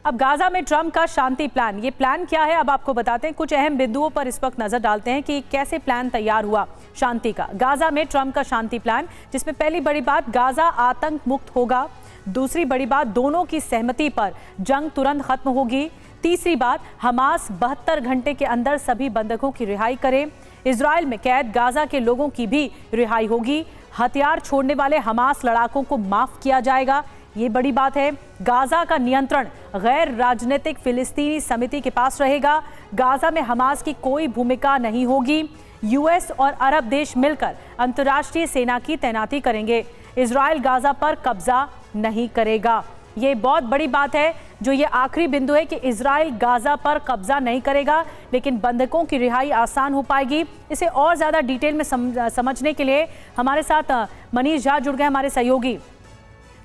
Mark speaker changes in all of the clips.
Speaker 1: अब गाजा में ट्रंप का शांति प्लान, ये प्लान क्या है अब आपको बताते हैं। कुछ अहम बिंदुओं पर इस वक्त नजर डालते हैं कि कैसे प्लान तैयार हुआ शांति का। गाजा में ट्रंप का शांति प्लान, जिसमें पहली बड़ी बात गाजा आतंक मुक्त होगा। दूसरी बड़ी बात दोनों की सहमति पर जंग तुरंत खत्म होगी। तीसरी बात हमास 72 घंटे के अंदर सभी बंधकों की रिहाई करे। इजराइल में कैद गाजा के लोगों की भी रिहाई होगी। हथियार छोड़ने वाले हमास लड़ाकों को माफ किया जाएगा, ये बड़ी बात है। गाजा का नियंत्रण गैर राजनीतिक फिलिस्तीनी समिति के पास रहेगा। गाजा में हमास की कोई भूमिका नहीं होगी। यूएस और अरब देश मिलकर अंतर्राष्ट्रीय सेना की तैनाती करेंगे। इजराइल गाजा पर कब्जा नहीं करेगा। ये बहुत बड़ी बात है, जो ये आखिरी बिंदु है कि इजराइल गाजा पर कब्जा नहीं करेगा, लेकिन बंधकों की रिहाई आसान हो पाएगी। इसे और ज़्यादा डिटेल में समझने के लिए हमारे साथ मनीष झा जुड़ गए, हमारे सहयोगी।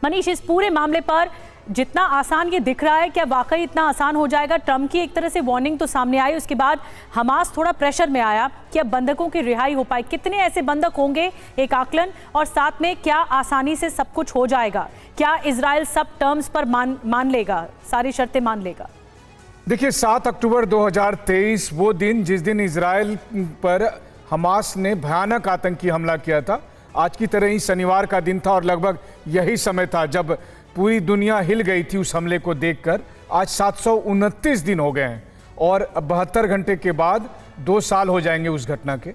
Speaker 1: मनीष, इस पूरे मामले पर जितना आसान ये दिख रहा है, क्या वाकई इतना आसान हो जाएगा? ट्रंप की एक तरह से वार्निंग तो सामने आई, उसके बाद हमास थोड़ा प्रेशर में आया कि अब बंधकों की रिहाई हो पाए। कितने ऐसे बंधक होंगे, एक आकलन, और साथ में क्या आसानी से सब कुछ हो जाएगा? क्या इजराइल सब टर्म्स पर मान लेगा, सारी शर्तें मान लेगा?
Speaker 2: देखिए, 7 अक्टूबर 2023 वो दिन जिस दिन इजराइल पर हमास ने भयानक आतंकी हमला किया था। आज की तरह ही शनिवार का दिन था और लगभग यही समय था जब पूरी दुनिया हिल गई थी उस हमले को देखकर। आज 729 दिन हो गए हैं और 72 घंटे के बाद 2 साल हो जाएंगे उस घटना के।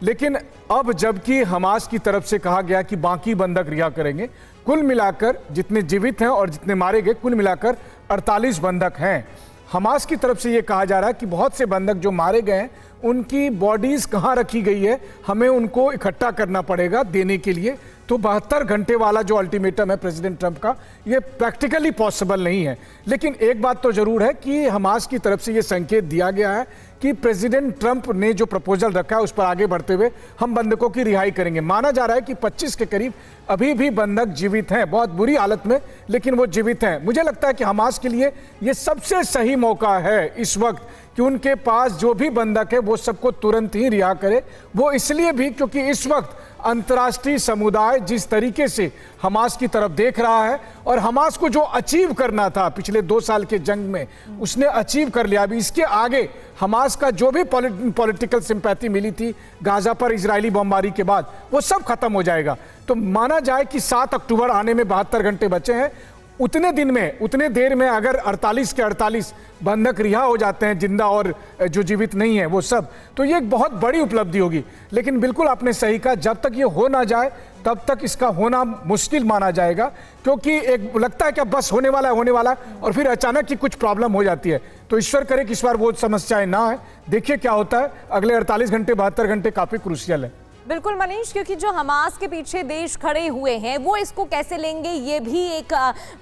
Speaker 2: लेकिन अब जबकि हमास की तरफ से कहा गया कि बाकी बंधक रिहा करेंगे, कुल मिलाकर जितने जीवित हैं और जितने मारे गए कुल मिलाकर 48 बंधक हैं। हमास की तरफ से ये कहा जा रहा है कि बहुत से बंधक जो मारे गए हैं उनकी बॉडीज कहाँ रखी गई है, हमें उनको इकट्ठा करना पड़ेगा देने के लिए। तो 72 घंटे वाला जो अल्टीमेटम है प्रेसिडेंट ट्रंप का, ये प्रैक्टिकली पॉसिबल नहीं है। लेकिन एक बात तो जरूर है कि हमास की तरफ से ये संकेत दिया गया है कि प्रेसिडेंट ट्रंप ने जो प्रपोजल रखा है उस पर आगे बढ़ते हुए हम बंधकों की रिहाई करेंगे। माना जा रहा है कि 25 के करीब अभी भी बंधक जीवित हैं, बहुत बुरी हालत में, लेकिन वो जीवित हैं। मुझे लगता है कि हमास के लिए ये सबसे सही मौका है इस वक्त कि उनके पास जो भी बंधक है वो सबको तुरंत ही रिहा करे। वो इसलिए भी क्योंकि इस वक्त अंतर्राष्ट्रीय समुदाय जिस तरीके से हमास की तरफ देख रहा है और हमास को जो अचीव करना था पिछले 2 साल के जंग में, उसने अचीव कर लिया। अभी इसके आगे हमास का जो भी पॉलिटिकल सिंपैथी मिली थी गाजा पर इजरायली बमबारी के बाद, वो सब खत्म हो जाएगा। तो माना जाए कि 7 अक्टूबर आने में 72 घंटे बचे हैं। उतने दिन में, उतने देर में अगर 48 के 48 बंधक रिहा हो जाते हैं, जिंदा और जो जीवित नहीं है वो सब, तो ये एक बहुत बड़ी उपलब्धि होगी। लेकिन बिल्कुल आपने सही कहा, जब तक ये हो ना जाए तब तक इसका होना मुश्किल माना जाएगा, क्योंकि एक लगता है कि बस होने वाला है और फिर अचानक ही कुछ प्रॉब्लम हो जाती है। तो ईश्वर करे कि इस बार वो समस्याएं ना है। देखिए क्या होता है। अगले 48 घंटे 72 घंटे काफी क्रूशियल है।
Speaker 3: बिल्कुल मनीष, क्योंकि जो हमास के पीछे देश खड़े हुए हैं वो इसको कैसे लेंगे, ये भी एक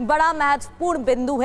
Speaker 3: बड़ा महत्वपूर्ण बिंदु है।